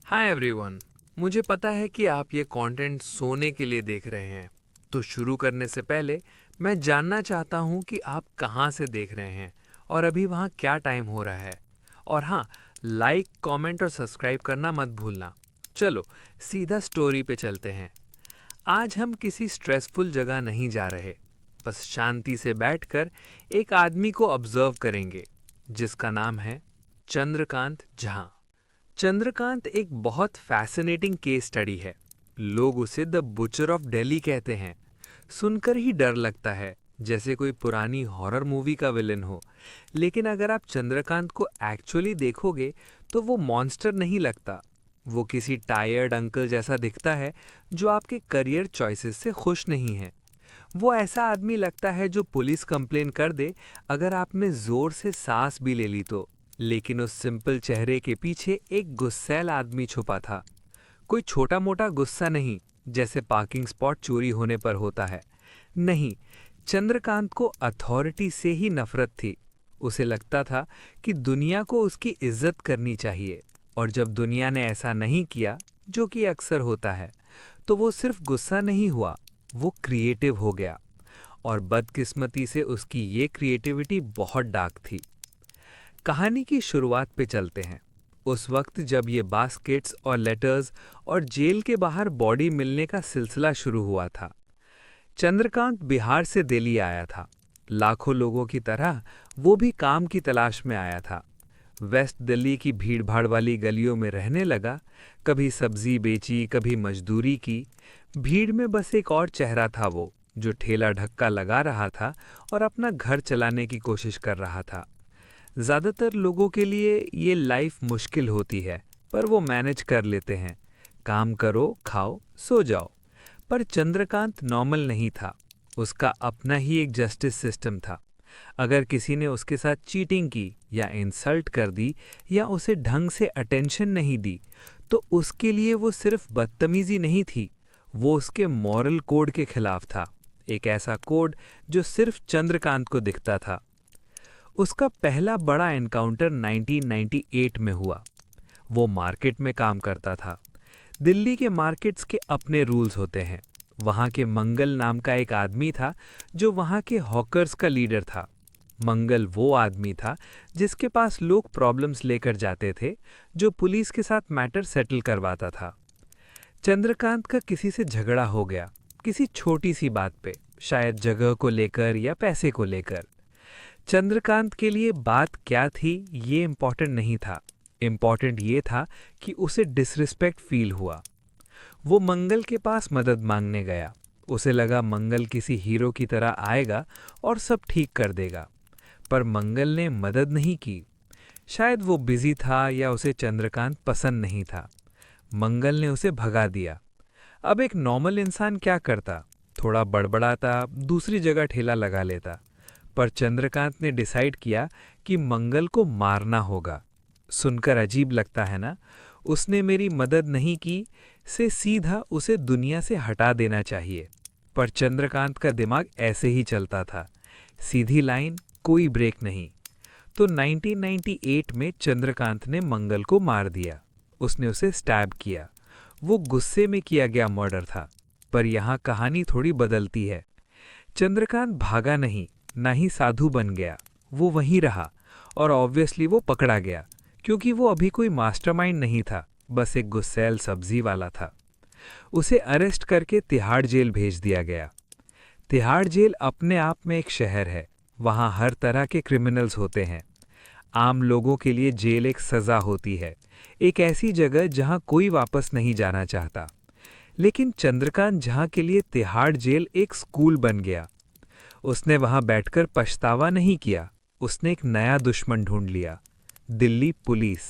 Hi everyone. मुझे पता है कि आप ये कंटेंट सोने के लिए देख रहे हैं। तो शुरू करने से पहले मैं जानना चाहता हूँ कि आप कहाँ से देख रहे हैं और अभी वहाँ क्या टाइम हो रहा है। और हाँ, लाइक, कमेंट और सब्सक्राइब करना मत भूलना। चलो सीधा स्टोरी पे चलते हैं। आज हम किसी स्ट्रेसफुल जगह नहीं जा रहे, बस शांति से बैठकर एक आदमी को ऑब्जर्व करेंगे जिसका नाम है चंद्रकांत झा। चंद्रकांत एक बहुत फैसिनेटिंग केस स्टडी है। लोग उसे द बुचर ऑफ दिल्ली कहते हैं। सुनकर ही डर लगता है, जैसे कोई पुरानी हॉरर मूवी का विलेन हो। लेकिन अगर आप चंद्रकांत को एक्चुअली देखोगे तो वो मॉन्स्टर नहीं लगता। वो किसी टायर्ड अंकल जैसा दिखता है जो आपके करियर चॉइसेस से खुश नहीं है। वो ऐसा आदमी लगता है जो पुलिस कंप्लेन कर दे अगर आपने जोर से सांस भी ले ली तो। लेकिन उस सिंपल चेहरे के पीछे एक गुस्सैल आदमी छुपा था। कोई छोटा मोटा गुस्सा नहीं, जैसे पार्किंग स्पॉट चोरी होने पर होता है। नहीं, चंद्रकांत को अथॉरिटी से ही नफरत थी। उसे लगता था कि दुनिया को उसकी इज्जत करनी चाहिए, और जब दुनिया ने ऐसा नहीं किया, जो कि अक्सर होता है, तो वो सिर्फ गुस्सा नहीं हुआ, वो क्रिएटिव हो गया। और बदकिस्मती से उसकी ये क्रिएटिविटी बहुत डार्क थी। कहानी की शुरुआत पे चलते हैं। उस वक्त जब ये बास्केट्स और लेटर्स और जेल के बाहर बॉडी मिलने का सिलसिला शुरू हुआ था। चंद्रकांत बिहार से दिल्ली आया था। लाखों लोगों की तरह वो भी काम की तलाश में आया था। वेस्ट दिल्ली की भीड़भाड़ वाली गलियों में रहने लगा। कभी सब्जी बेची, कभी मजदूरी की। भीड़ में बस एक और चेहरा था, वो जो ठेला ढक्का लगा रहा था और अपना घर चलाने की कोशिश कर रहा था। ज़्यादातर लोगों के लिए ये लाइफ मुश्किल होती है, पर वो मैनेज कर लेते हैं। काम करो, खाओ, सो जाओ। पर चंद्रकांत नॉर्मल नहीं था। उसका अपना ही एक जस्टिस सिस्टम था। अगर किसी ने उसके साथ चीटिंग की या इंसल्ट कर दी या उसे ढंग से अटेंशन नहीं दी, तो उसके लिए वो सिर्फ बदतमीजी नहीं थी, वो उसके मॉरल कोड के खिलाफ था। एक ऐसा कोड जो सिर्फ चंद्रकांत को दिखता था। उसका पहला बड़ा एनकाउंटर 1998 में हुआ। वो मार्केट में काम करता था। दिल्ली के मार्केट्स के अपने रूल्स होते हैं। वहाँ के मंगल नाम का एक आदमी था जो वहाँ के हॉकर्स का लीडर था। मंगल वो आदमी था जिसके पास लोग प्रॉब्लम्स लेकर जाते थे, जो पुलिस के साथ मैटर सेटल करवाता था। चंद्रकांत का किसी से झगड़ा हो गया, किसी छोटी सी बात पे, शायद जगह को लेकर या पैसे को लेकर। चंद्रकांत के लिए बात क्या थी ये इम्पोर्टेंट नहीं था। इम्पोर्टेंट ये था कि उसे डिसरिस्पेक्ट फील हुआ। वो मंगल के पास मदद मांगने गया। उसे लगा मंगल किसी हीरो की तरह आएगा और सब ठीक कर देगा। पर मंगल ने मदद नहीं की। शायद वो बिजी था या उसे चंद्रकांत पसंद नहीं था। मंगल ने उसे भगा दिया। अब एक नॉर्मल इंसान क्या करता? थोड़ा बड़बड़ाता, दूसरी जगह ठेला लगा लेता। पर चंद्रकांत ने डिसाइड किया कि मंगल को मारना होगा। सुनकर अजीब लगता है ना? उसने मेरी मदद नहीं की से सीधा उसे दुनिया से हटा देना चाहिए। पर चंद्रकांत का दिमाग ऐसे ही चलता था, सीधी लाइन, कोई ब्रेक नहीं। तो 1998 में चंद्रकांत ने मंगल को मार दिया। उसने उसे स्टैब किया। वो गुस्से में किया गया मर्डर था। पर यहाँ कहानी थोड़ी बदलती है। चंद्रकांत भागा नहीं, ना ही साधु बन गया। वो वहीं रहा, और ऑब्वियसली वो पकड़ा गया, क्योंकि वो अभी कोई मास्टरमाइंड नहीं था, बस एक गुस्सैल सब्जी वाला था। उसे अरेस्ट करके तिहाड़ जेल भेज दिया गया। तिहाड़ जेल अपने आप में एक शहर है। वहाँ हर तरह के क्रिमिनल्स होते हैं। आम लोगों के लिए जेल एक सज़ा होती है, एक ऐसी जगह जहाँ कोई वापस नहीं जाना चाहता। लेकिन चंद्रकांत झा के लिए तिहाड़ जेल एक स्कूल बन गया। उसने वहां बैठकर पछतावा नहीं किया। उसने एक नया दुश्मन ढूंढ लिया, दिल्ली पुलिस।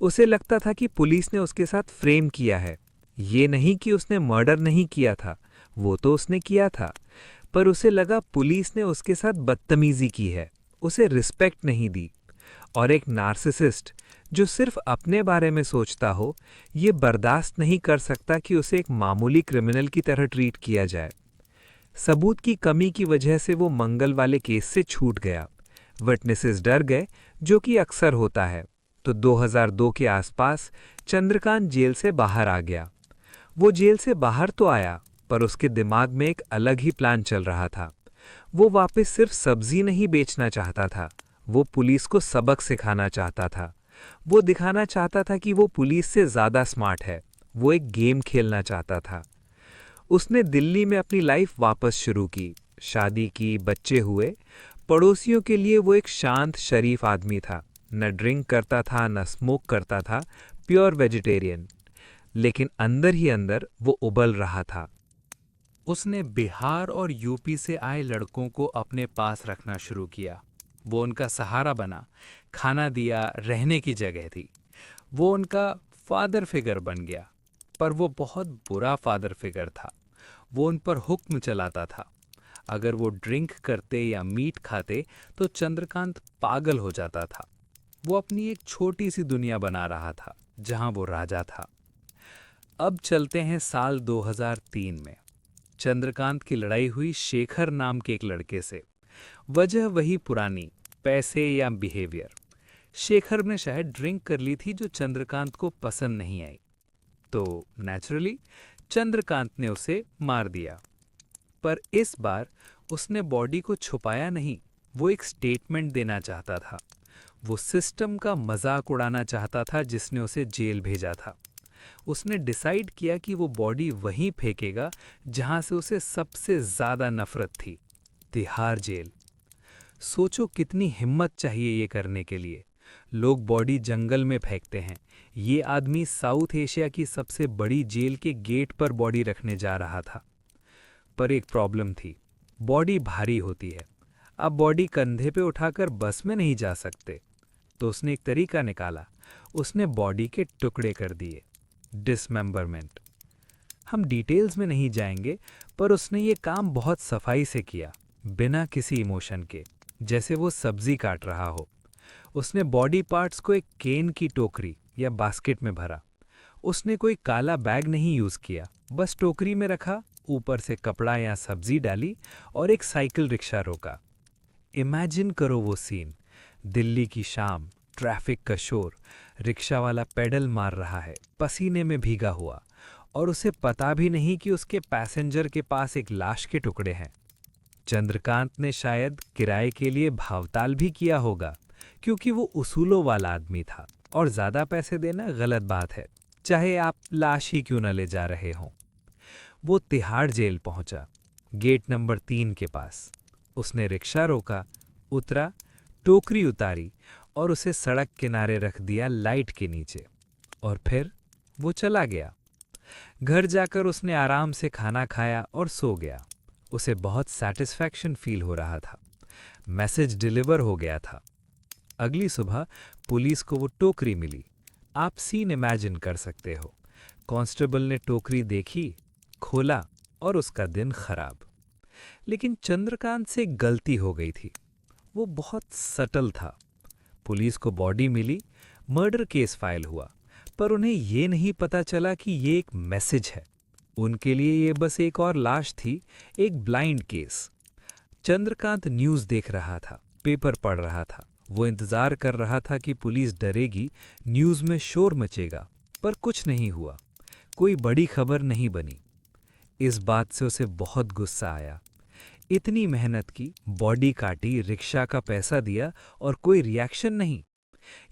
उसे लगता था कि पुलिस ने उसके साथ फ्रेम किया है। ये नहीं कि उसने मर्डर नहीं किया था, वो तो उसने किया था। पर उसे लगा पुलिस ने उसके साथ बदतमीजी की है, उसे रिस्पेक्ट नहीं दी। और एक नार्सिसिस्ट जो सिर्फ अपने बारे में सोचता हो, ये बर्दाश्त नहीं कर सकता कि उसे एक मामूली क्रिमिनल की तरह ट्रीट किया जाए। सबूत की कमी की वजह से वो मंगल वाले केस से छूट गया। विटनेसेस डर गए, जो कि अक्सर होता है। तो 2002 के आसपास चंद्रकांत जेल से बाहर आ गया। वो जेल से बाहर तो आया, पर उसके दिमाग में एक अलग ही प्लान चल रहा था। वो वापस सिर्फ सब्जी नहीं बेचना चाहता था, वो पुलिस को सबक सिखाना चाहता था। वो दिखाना चाहता था कि वो पुलिस से ज़्यादा स्मार्ट है। वो एक गेम खेलना चाहता था। उसने दिल्ली में अपनी लाइफ वापस शुरू की, शादी की, बच्चे हुए। पड़ोसियों के लिए वो एक शांत शरीफ आदमी था। न ड्रिंक करता था, न स्मोक करता था, प्योर वेजिटेरियन। लेकिन अंदर ही अंदर वो उबल रहा था। उसने बिहार और यूपी से आए लड़कों को अपने पास रखना शुरू किया। वो उनका सहारा बना, खाना दिया, रहने की जगह दी। वो उनका फादर फिगर बन गया, पर वो बहुत बुरा फादर फिगर था। वो उन पर हुक्म चलाता था। अगर वो ड्रिंक करते या मीट खाते तो चंद्रकांत पागल हो जाता था। वो अपनी एक छोटी सी दुनिया बना रहा था, जहां वो राजा था। अब चलते हैं साल 2003 में। चंद्रकांत की लड़ाई हुई शेखर नाम के एक लड़के से। वजह वही पुरानी, पैसे या बिहेवियर। शेखर ने शायद ड्रिंक कर ली थी जो चंद्रकांत को पसंद नहीं आई, तो नेचुरली चंद्रकांत ने उसे मार दिया। पर इस बार उसने बॉडी को छुपाया नहीं, वो एक स्टेटमेंट देना चाहता था। वो सिस्टम का मजाक उड़ाना चाहता था जिसने उसे जेल भेजा था। उसने डिसाइड किया कि वो बॉडी वहीं फेंकेगा जहां से उसे सबसे ज्यादा नफरत थी, तिहाड़ जेल। सोचो कितनी हिम्मत चाहिए ये करने के लिए। लोग बॉडी जंगल में फेंकते हैं, ये आदमी साउथ एशिया की सबसे बड़ी जेल के गेट पर बॉडी रखने जा रहा था। पर एक प्रॉब्लम थी, बॉडी भारी होती है। अब बॉडी कंधे पे उठाकर बस में नहीं जा सकते, तो उसने एक तरीका निकाला। उसने बॉडी के टुकड़े कर दिए, डिसमेंबरमेंट। हम डिटेल्स में नहीं जाएंगे, पर उसने ये काम बहुत सफाई से किया, बिना किसी इमोशन के, जैसे वो सब्जी काट रहा हो। उसने बॉडी पार्ट्स को एक केन की टोकरी या बास्केट में भरा। उसने कोई काला बैग नहीं यूज किया, बस टोकरी में रखा, ऊपर से कपड़ा या सब्जी डाली और एक साइकिल रिक्शा रोका। इमेजिन करो वो सीन, दिल्ली की शाम, ट्रैफिक का शोर, रिक्शा वाला पेडल मार रहा है, पसीने में भीगा हुआ, और उसे पता भी नहीं कि उसके पैसेंजर के पास एक लाश के टुकड़े हैं। चंद्रकांत ने शायद किराए के लिए भावताल भी किया होगा, क्योंकि वो उसूलों वाला आदमी था, और ज्यादा पैसे देना गलत बात है, चाहे आप लाश ही क्यों न ले जा रहे हों। वो तिहाड़ जेल पहुंचा, गेट नंबर 3 के पास। उसने रिक्शा रोका, उतरा, टोकरी उतारी और उसे सड़क किनारे रख दिया लाइट के नीचे, और फिर वो चला गया। घर जाकर उसने आराम से खाना खाया और सो गया। उसे बहुत सैटिस्फैक्शन फील हो रहा था। मैसेज डिलीवर हो गया था। अगली सुबह पुलिस को वो टोकरी मिली। आप सीन इमेजिन कर सकते हो। कांस्टेबल ने टोकरी देखी, खोला, और उसका दिन खराब। लेकिन चंद्रकांत से एक गलती हो गई थी। वो बहुत सटल था। पुलिस को बॉडी मिली, मर्डर केस फाइल हुआ, पर उन्हें ये नहीं पता चला कि ये एक मैसेज है। उनके लिए ये बस एक और लाश थी, एक ब्लाइंड केस। चंद्रकांत न्यूज़ देख रहा था, पेपर पढ़ रहा था। वो इंतजार कर रहा था कि पुलिस डरेगी, न्यूज़ में शोर मचेगा, पर कुछ नहीं हुआ। कोई बड़ी खबर नहीं बनी। इस बात से उसे बहुत गुस्सा आया। इतनी मेहनत की, बॉडी काटी, रिक्शा का पैसा दिया, और कोई रिएक्शन नहीं।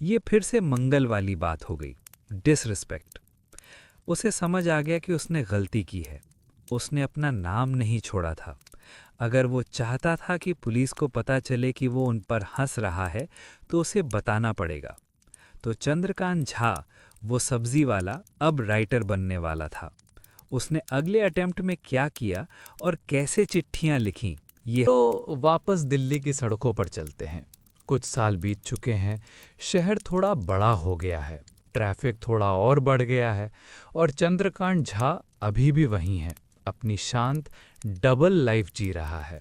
ये फिर से मंगल वाली बात हो गई, डिसरिस्पेक्ट। उसे समझ आ गया कि उसने गलती की है। उसने अपना नाम नहीं छोड़ा था। अगर वो चाहता था कि पुलिस को पता चले कि वो उन पर हंस रहा है, तो उसे बताना पड़ेगा। तो चंद्रकांत झा, वो सब्जी वाला, अब राइटर बनने वाला था। उसने अगले अटेम्प्ट में क्या किया और कैसे चिट्ठियां लिखीं, ये तो वापस दिल्ली की सड़कों पर चलते हैं। कुछ साल बीत चुके हैं, शहर थोड़ा बड़ा हो गया है, ट्रैफिक थोड़ा और बढ़ गया है, और चंद्रकांत झा अभी भी वहीं है, अपनी शांत डबल लाइफ जी रहा है।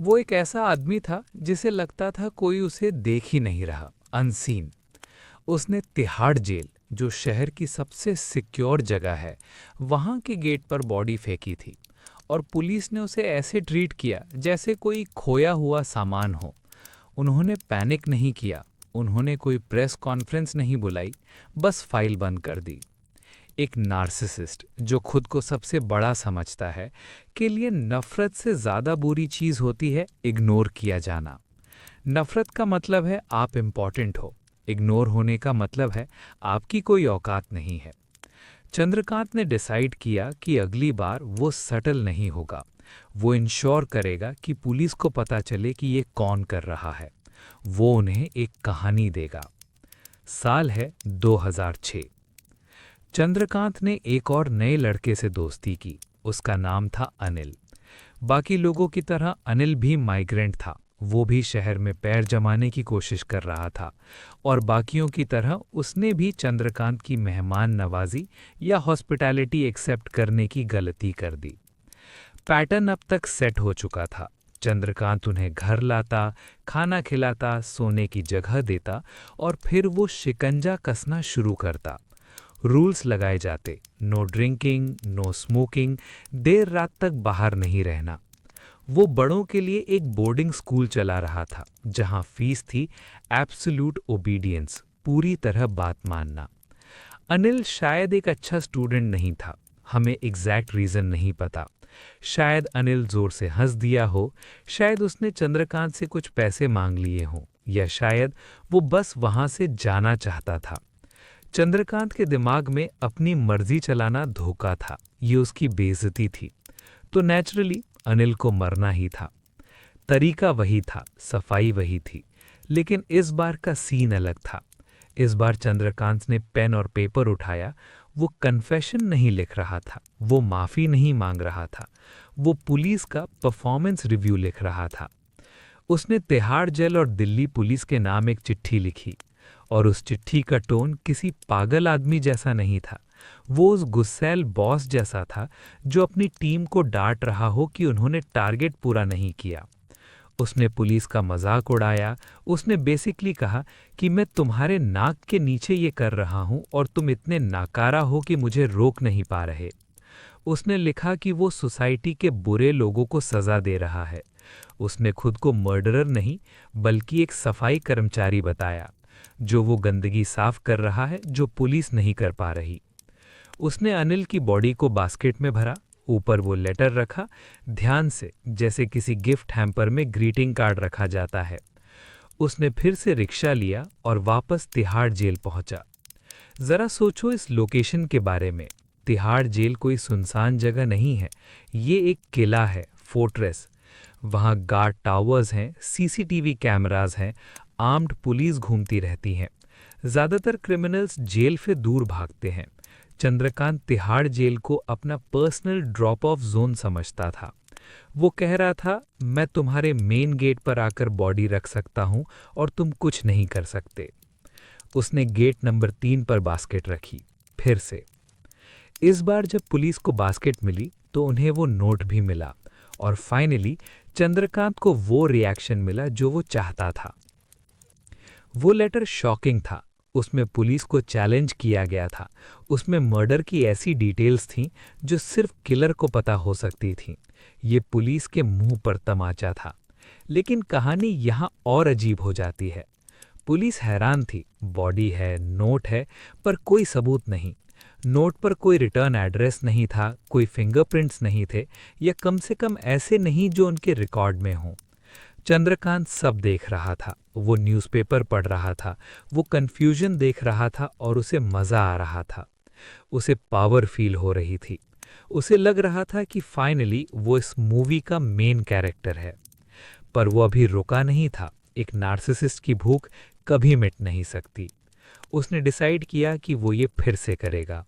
वो एक ऐसा आदमी था जिसे लगता था कोई उसे देख ही नहीं रहा, अनसीन। उसने तिहाड़ जेल, जो शहर की सबसे सिक्योर जगह है, वहाँ के गेट पर बॉडी फेंकी थी, और पुलिस ने उसे ऐसे ट्रीट किया जैसे कोई खोया हुआ सामान हो। उन्होंने पैनिक नहीं किया, उन्होंने कोई प्रेस कॉन्फ्रेंस नहीं बुलाई, बस फाइल बंद कर दी। एक नार्सिसिस्ट जो खुद को सबसे बड़ा समझता है के लिए नफरत से ज़्यादा बुरी चीज़ होती है इग्नोर किया जाना। नफरत का मतलब है आप इम्पॉर्टेंट हो, इग्नोर होने का मतलब है आपकी कोई औकात नहीं है। चंद्रकांत ने डिसाइड किया कि अगली बार वो सटल नहीं होगा। वो इंश्योर करेगा कि पुलिस को पता चले कि ये कौन कर रहा है। वो उन्हें एक कहानी देगा। साल है 2006। चंद्रकांत ने एक और नए लड़के से दोस्ती की। उसका नाम था अनिल। बाकी लोगों की तरह अनिल भी माइग्रेंट था। वो भी शहर में पैर जमाने की कोशिश कर रहा था और बाकियों की तरह उसने भी चंद्रकांत की मेहमान नवाजी या हॉस्पिटैलिटी एक्सेप्ट करने की गलती कर दी। पैटर्न अब तक सेट हो चुका था। चंद्रकांत उन्हें घर लाता, खाना खिलाता, सोने की जगह देता और फिर वो शिकंजा कसना शुरू करता। रूल्स लगाए जाते, नो ड्रिंकिंग, नो स्मोकिंग, देर रात तक बाहर नहीं रहना। वो बड़ों के लिए एक बोर्डिंग स्कूल चला रहा था जहां फीस थी एब्सोल्यूट ओबीडियंस, पूरी तरह बात मानना। अनिल शायद एक अच्छा स्टूडेंट नहीं था, हमें एग्जैक्ट रीज़न नहीं पता। शायद अनिल जोर से हंस दिया हो, शायद उसने चंद्रकांत से कुछ पैसे मांग लिए हों, या शायद वो बस वहां से जाना चाहता था। चंद्रकांत के दिमाग में अपनी मर्जी चलाना धोखा था, ये उसकी बेइज्जती थी। तो नेचुरली अनिल को मरना ही था। तरीका वही था, सफाई वही थी, लेकिन इस बार का सीन अलग था। इस बार चंद्रकांत ने पेन और पेपर उठाया। वो कन्फेशन नहीं लिख रहा था, वो माफ़ी नहीं मांग रहा था, वो पुलिस का परफॉर्मेंस रिव्यू लिख रहा था। उसने तिहाड़ जेल और दिल्ली पुलिस के नाम एक चिट्ठी लिखी और उस चिट्ठी का टोन किसी पागल आदमी जैसा नहीं था। वो उस गुस्सैल बॉस जैसा था जो अपनी टीम को डांट रहा हो कि उन्होंने टारगेट पूरा नहीं किया। उसने पुलिस का मजाक उड़ाया। उसने बेसिकली कहा कि मैं तुम्हारे नाक के नीचे ये कर रहा हूं और तुम इतने नाकारा हो कि मुझे रोक नहीं पा रहे। उसने लिखा कि वो सोसाइटी के बुरे लोगों को सजा दे रहा है। उसने खुद को मर्डरर नहीं बल्कि एक सफाई कर्मचारी बताया जो वो गंदगी साफ कर रहा है जो पुलिस नहीं कर पा रही। उसने अनिल की बॉडी को बास्केट में भरा, ऊपर वो लेटर रखा, ध्यान से, जैसे किसी गिफ्ट हैम्पर में ग्रीटिंग कार्ड रखा जाता है। उसने फिर से रिक्शा लिया और वापस तिहाड़ जेल पहुंचा। जरा सोचो इस लोकेशन के बारे में। तिहाड़ जेल कोई सुनसान जगह नहीं है, ये एक किला है, फोर्ट्रेस। वहाँ गार्ड टावर्स हैं, सीसीटीवी कैमराज हैं, आर्म्ड पुलिस घूमती रहती हैं। ज़्यादातर क्रिमिनल्स जेल से दूर भागते हैं। चंद्रकांत तिहाड़ जेल को अपना पर्सनल ड्रॉप ऑफ जोन समझता था। वो कह रहा था, मैं तुम्हारे मेन गेट पर आकर बॉडी रख सकता हूं और तुम कुछ नहीं कर सकते। उसने गेट नंबर 3 पर बास्केट रखी। फिर से इस बार जब पुलिस को बास्केट मिली तो उन्हें वो नोट भी मिला और फाइनली चंद्रकांत को वो रिएक्शन मिला जो वो चाहता था। वो लेटर शॉकिंग था। उसमें पुलिस को चैलेंज किया गया था। उसमें मर्डर की ऐसी डिटेल्स थीं जो सिर्फ किलर को पता हो सकती थीं। ये पुलिस के मुंह पर तमाचा था। लेकिन कहानी यहाँ और अजीब हो जाती है। पुलिस हैरान थी। बॉडी है, नोट है, पर कोई सबूत नहीं। नोट पर कोई रिटर्न एड्रेस नहीं था, कोई फिंगरप्रिंट्स नहीं थे, या कम से कम ऐसे नहीं जो उनके रिकॉर्ड में हों। चंद्रकांत सब देख रहा था। वो न्यूज़पेपर पढ़ रहा था, वो कन्फ्यूजन देख रहा था और उसे मज़ा आ रहा था। उसे पावर फील हो रही थी। उसे लग रहा था कि फाइनली वो इस मूवी का मेन कैरेक्टर है। पर वो अभी रुका नहीं था। एक नार्सिसिस्ट की भूख कभी मिट नहीं सकती। उसने डिसाइड किया कि वो ये फिर से करेगा।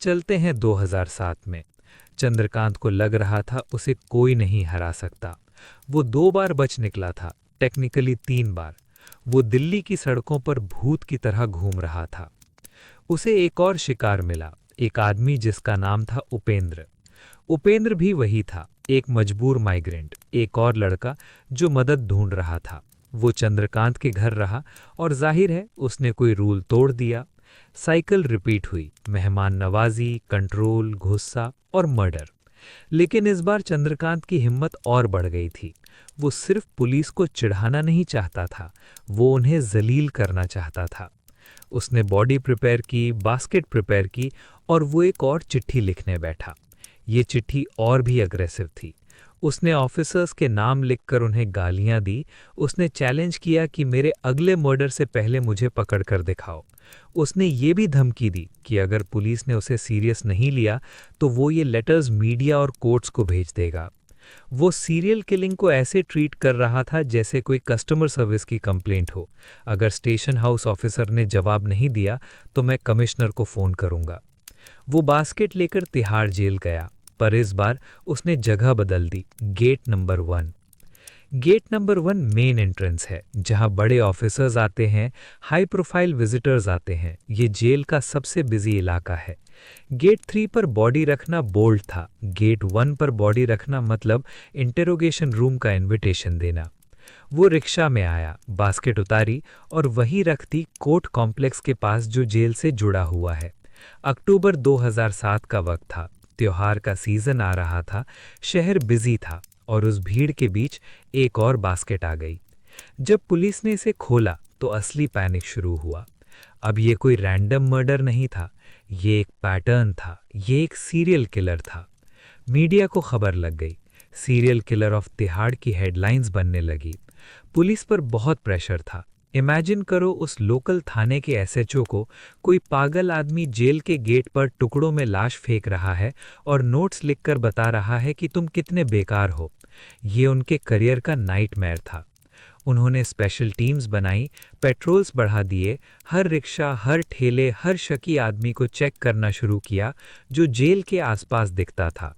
चलते हैं 2007 में। चंद्रकांत को लग रहा था उसे कोई नहीं हरा सकता। वो 2 बार बच निकला था, टेक्निकली 3 बार। वो दिल्ली की सड़कों पर भूत की तरह घूम रहा था। उसे एक और शिकार मिला, एक आदमी जिसका नाम था उपेंद्र। उपेंद्र भी वही था, एक मजबूर माइग्रेंट, एक और लड़का जो मदद ढूंढ रहा था। वो चंद्रकांत के घर रहा और जाहिर है उसने कोई रूल तोड़ दिया। साइकिल रिपीट हुई, मेहमान नवाजी, कंट्रोल, गुस्सा और मर्डर। लेकिन इस बार चंद्रकांत की हिम्मत और बढ़ गई थी। वो सिर्फ पुलिस को चिढ़ाना नहीं चाहता था, वो उन्हें जलील करना चाहता था। उसने बॉडी प्रिपेयर की, बास्केट प्रिपेयर की और वो एक और चिट्ठी लिखने बैठा। ये चिट्ठी और भी अग्रेसिव थी। उसने ऑफिसर्स के नाम लिखकर उन्हें गालियां दी। उसने चैलेंज किया कि मेरे अगले मर्डर से पहले मुझे पकड़ कर दिखाओ। उसने ये भी धमकी दी कि अगर पुलिस ने उसे सीरियस नहीं लिया तो वो ये लेटर्स मीडिया और कोर्ट्स को भेज देगा। वो सीरियल किलिंग को ऐसे ट्रीट कर रहा था जैसे कोई कस्टमर सर्विस की कंप्लेंट हो। अगर स्टेशन हाउस ऑफिसर ने जवाब नहीं दिया तो मैं कमिश्नर को फ़ोन करूंगा। वो बास्केट लेकर तिहाड़ जेल गया, पर इस बार उसने जगह बदल दी। Gate number 1। Gate number 1 main entrance है, जहां बड़े ऑफिसर्स आते हैं, हाई प्रोफाइल विजिटर्स आते हैं। ये जेल का सबसे बिजी इलाका है। गेट 3 पर बॉडी रखना बोल्ड था। गेट 1 पर बॉडी रखना मतलब इंटेरोगेशन रूम का इनविटेशन देना। वो रिक्शा में आया, बास्केट उतारी और वहीं रख दी कोर्ट कॉम्प्लेक्स के पास जो जेल से जुड़ा हुआ है। अक्टूबर 2007 का वक्त था। त्योहार का सीजन आ रहा था। शहर बिजी था और उस भीड़ के बीच एक और बास्केट आ गई। जब पुलिस ने इसे खोला तो असली पैनिक शुरू हुआ। अब ये कोई रैंडम मर्डर नहीं था, ये एक पैटर्न था, ये एक सीरियल किलर था। मीडिया को खबर लग गई। सीरियल किलर ऑफ तिहाड़ की हेडलाइंस बनने लगी। पुलिस पर बहुत प्रेशर था। इमेजिन करो, उस लोकल थाने के एसएचओ को कोई पागल आदमी जेल के गेट पर टुकड़ों में लाश फेंक रहा है और नोट्स लिखकर बता रहा है कि तुम कितने बेकार हो। ये उनके करियर का नाइटमेयर था। उन्होंने स्पेशल टीम्स बनाई, पेट्रोल्स बढ़ा दिए, हर रिक्शा, हर ठेले, हर शकी आदमी को चेक करना शुरू किया जो जेल के आसपास दिखता था।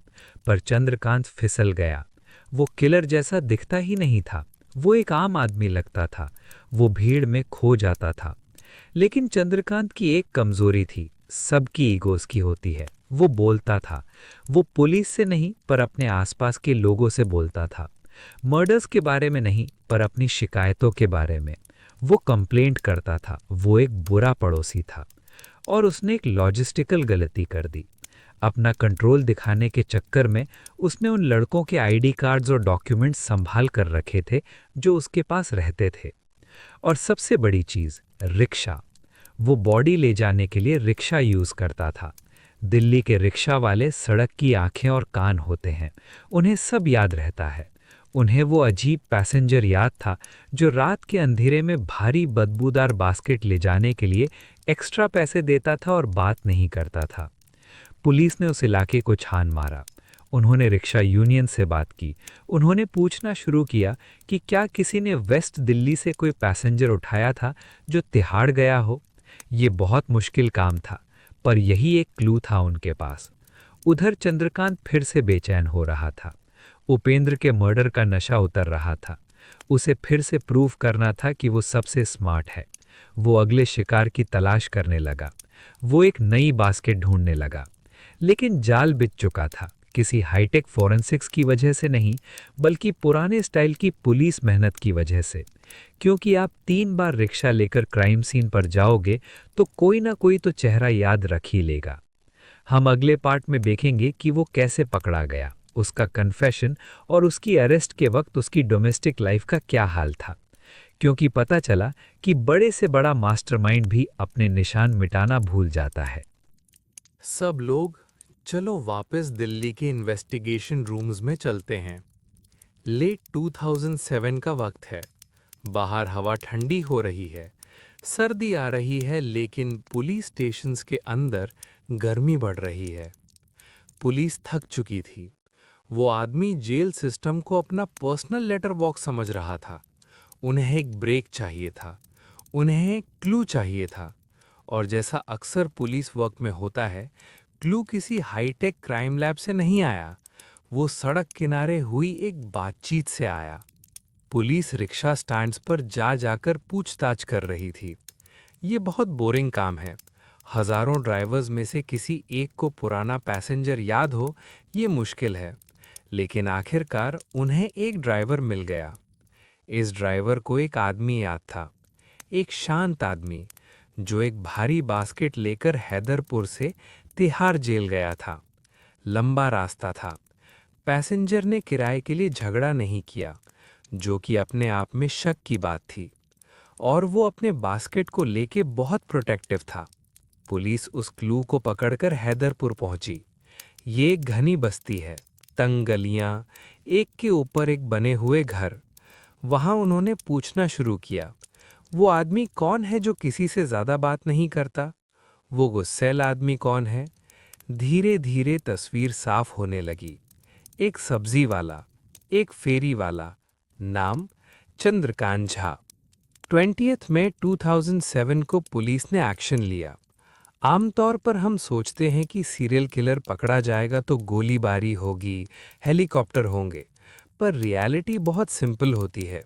पर चंद्रकांत फिसल गया। वो किलर जैसा दिखता ही नहीं था, वो एक आम आदमी लगता था। वो भीड़ में खो जाता था। लेकिन चंद्रकांत की एक कमजोरी थी, सबकी ईगोस की होती है। वो बोलता था। वो पुलिस से नहीं पर अपने आसपास के लोगों से बोलता था। मर्डर्स के बारे में नहीं पर अपनी शिकायतों के बारे में। वो कंप्लेंट करता था। वो एक बुरा पड़ोसी था। और उसने एक लॉजिस्टिकल गलती कर दी। अपना कंट्रोल दिखाने के चक्कर में उसने उन लड़कों के आईडी कार्ड्स और डॉक्यूमेंट्स संभाल कर रखे थे जो उसके पास रहते थे। और सबसे बड़ी चीज, रिक्शा। वो बॉडी ले जाने के लिए रिक्शा यूज करता था। दिल्ली के रिक्शा वाले सड़क की आंखें और कान होते हैं, उन्हें सब याद रहता है। उन्हें वो अजीब पैसेंजर याद था जो रात के अंधेरे में भारी बदबूदार बास्केट ले जाने के लिए एक्स्ट्रा पैसे देता था और बात नहीं करता था। पुलिस ने उस इलाके को छान मारा। उन्होंने रिक्शा यूनियन से बात की। उन्होंने पूछना शुरू किया कि क्या किसी ने वेस्ट दिल्ली से कोई पैसेंजर उठाया था जो तिहाड़ गया हो। ये बहुत मुश्किल काम था, पर यही एक क्लू था उनके पास। उधर चंद्रकांत फिर से बेचैन हो रहा था। उपेंद्र के मर्डर का नशा उतर रहा था। उसे फिर से प्रूव करना था कि वो सबसे स्मार्ट है। वो अगले शिकार की तलाश करने लगा। वो एक नई बास्केट ढूंढने लगा। लेकिन जाल बिछ चुका था, किसी हाईटेक फॉरेंसिक्स की वजह से नहीं, बल्कि पुराने स्टाइल की पुलिस मेहनत की वजह से। क्योंकि आप 3 बार रिक्शा लेकर क्राइम सीन पर जाओगे तो कोई ना कोई तो चेहरा याद रख ही लेगा। हम अगले पार्ट में देखेंगे कि वो कैसे पकड़ा गया, उसका कन्फेशन और उसकी अरेस्ट के वक्त उसकी डोमेस्टिक लाइफ का क्या हाल था। क्योंकि पता चला कि बड़े से बड़ा मास्टरमाइंड भी अपने निशान मिटाना भूल जाता है। सब लोग चलो वापस दिल्ली के इन्वेस्टिगेशन रूम्स में चलते हैं। लेट 2007 का वक्त है। बाहर हवा ठंडी हो रही है, सर्दी आ रही है, लेकिन पुलिस स्टेशंस के अंदर गर्मी बढ़ रही है। पुलिस थक चुकी थी। वो आदमी जेल सिस्टम को अपना पर्सनल लेटर बॉक्स समझ रहा था। उन्हें एक ब्रेक चाहिए था, उन्हें एक क्लू चाहिए था। और जैसा अक्सर पुलिस वर्क में होता है, क्लू किसी हाईटेक क्राइम लैब से नहीं आया, वो सड़क किनारे हुई एक बातचीत से आया। पुलिस रिक्शा स्टैंड्स पर जा जाकर पूछताछ कर रही थी। ये बहुत बोरिंग काम है। हजारों ड्राइवर्स में से किसी एक को पुराना पैसेंजर याद हो, ये मुश्किल है। लेकिन आखिरकार उन्हें एक ड्राइवर मिल गया। इस ड्राइवर को एक आदमी याद था, एक शांत आदमी जो एक भारी बास्केट लेकर हैदरपुर से तिहाड़ जेल गया था। लंबा रास्ता था, पैसेंजर ने किराए के लिए झगड़ा नहीं किया, जो कि अपने आप में शक की बात थी, और वो अपने बास्केट को लेके बहुत प्रोटेक्टिव था। पुलिस उस क्लू को पकड़कर हैदरपुर पहुंची। ये एक घनी बस्ती है, तंग गलियां, एक के ऊपर एक बने हुए घर। वहां उन्होंने पूछना शुरू किया, वो आदमी कौन है जो किसी से ज्यादा बात नहीं करता? वो गुस्सैल आदमी कौन है? धीरे धीरे तस्वीर साफ होने लगी। एक सब्जी वाला, एक फेरी वाला, नाम चंद्रकांत झा। 20 मई 2007 को पुलिस ने एक्शन लिया। आमतौर पर हम सोचते हैं कि सीरियल किलर पकड़ा जाएगा तो गोलीबारी होगी, हेलीकॉप्टर होंगे, पर रियलिटी बहुत सिंपल होती है।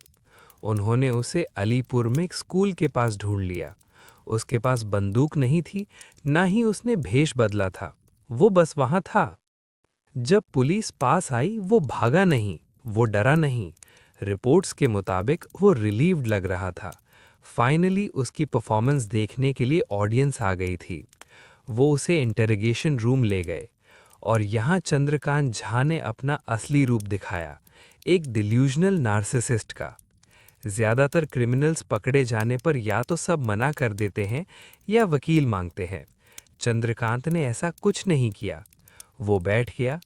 उन्होंने उसे अलीपुर में एक स्कूल के पास ढूंढ लिया। उसके पास बंदूक नहीं थी, ना ही उसने भेष बदला था, वो बस वहां था। जब पुलिस पास आई वो भागा नहीं, वो डरा नहीं। रिपोर्ट्स के मुताबिक वो रिलीव्ड लग रहा था। फाइनली उसकी परफॉर्मेंस देखने के लिए ऑडियंस आ गई थी। वो उसे इंटरोगेशन रूम ले गए और यहाँ चंद्रकांत झा ने अपना असली रूप दिखाया, एक डिल्यूजनल नार्सिसिस्ट का। ज्यादातर क्रिमिनल्स पकड़े जाने पर या तो सब मना कर देते हैं या वकील मांगते हैं। चंद्रकांत ने ऐसा कुछ नहीं किया। वो बैठ गया,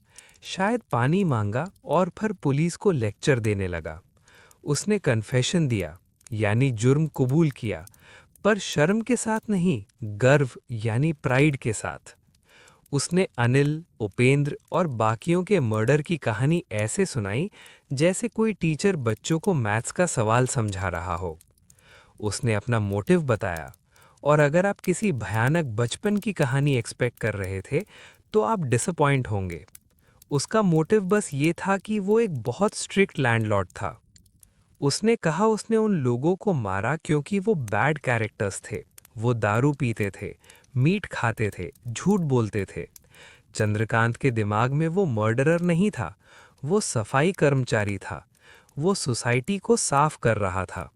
शायद पानी मांगा और फिर पुलिस को लेक्चर देने लगा। उसने कन्फेशन दिया, यानी जुर्म कबूल किया, पर शर्म के साथ नहीं, गर्व यानी प्राइड के साथ। उसने अनिल, उपेंद्र और बाकियों के मर्डर की कहानी ऐसे सुनाई जैसे कोई टीचर बच्चों को मैथ्स का सवाल समझा रहा हो। उसने अपना मोटिव बताया, और अगर आप किसी भयानक बचपन की कहानी एक्सपेक्ट कर रहे थे तो आप डिसअपॉइंट होंगे। उसका मोटिव बस ये था कि वो एक बहुत स्ट्रिक्ट लैंडलॉर्ड था। उसने कहा उसने उन लोगों को मारा क्योंकि वो बैड कैरेक्टर्स थे। वो दारू पीते थे, मीट खाते थे, झूठ बोलते थे। चंद्रकांत के दिमाग में वो मर्डरर नहीं था, वो सफाई कर्मचारी था। वो सोसाइटी को साफ कर रहा था।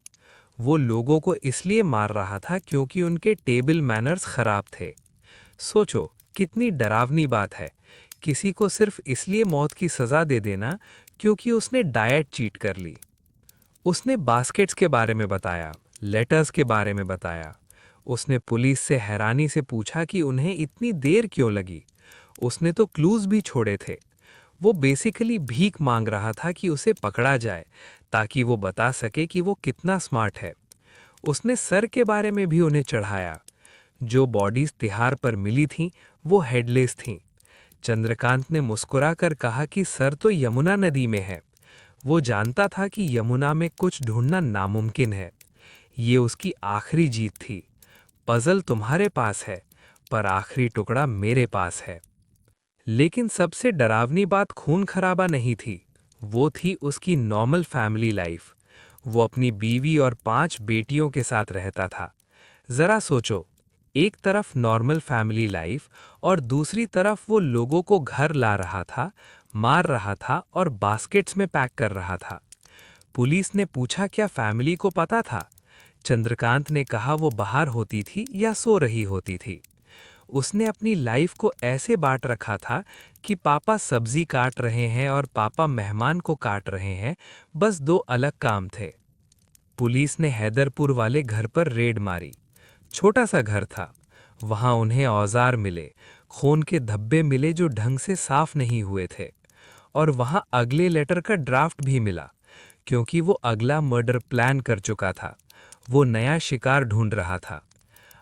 वो लोगों को इसलिए मार रहा था क्योंकि उनके टेबल मैनर्स खराब थे। सोचो कितनी डरावनी बात है, किसी को सिर्फ इसलिए मौत की सजा दे देना क्योंकि उसने डाइट चीट कर ली। उसने बास्केट्स के बारे में बताया, लेटर्स के बारे में बताया। उसने पुलिस से हैरानी से पूछा कि उन्हें इतनी देर क्यों लगी। उसने तो क्लूज भी छोड़े थे। वो बेसिकली भीख मांग रहा था कि उसे पकड़ा जाए, ताकि वो बता सके कि वो कितना स्मार्ट है। उसने सर के बारे में भी उन्हें चढ़ाया। जो बॉडीज तिहाड़ पर मिली थीं, वो हेडलेस थीं। चंद्रकांत ने मुस्कुराकर कहा कि सर तो यमुना नदी में है। वो जानता था कि यमुना में कुछ ढूंढना नामुमकिन है। ये उसकी आखिरी जीत थी। पजल तुम्हारे पास है, पर आखिरी टुकड़ा मेरे पास है। लेकिन सबसे डरावनी बात खून खराबा नहीं थी, वो थी उसकी नॉर्मल फैमिली लाइफ। वो अपनी बीवी और 5 बेटियों के साथ रहता था। जरा सोचो, एक तरफ नॉर्मल फैमिली लाइफ और दूसरी तरफ वो लोगों को घर ला रहा था, मार रहा था और बास्केट्स में पैक कर रहा था। पुलिस ने पूछा क्या फैमिली को पता था? चंद्रकांत ने कहा वो बाहर होती थी या सो रही होती थी। उसने अपनी लाइफ को ऐसे बांट रखा था कि पापा सब्जी काट रहे हैं और पापा मेहमान को काट रहे हैं, बस 2 अलग काम थे। पुलिस ने हैदरपुर वाले घर पर रेड मारी। छोटा सा घर था। वहां उन्हें औजार मिले, खून के धब्बे मिले जो ढंग से साफ नहीं हुए थे, और वहां अगले लेटर का ड्राफ्ट भी मिला, क्योंकि वो अगला मर्डर प्लान कर चुका था। वो नया शिकार ढूंढ रहा था।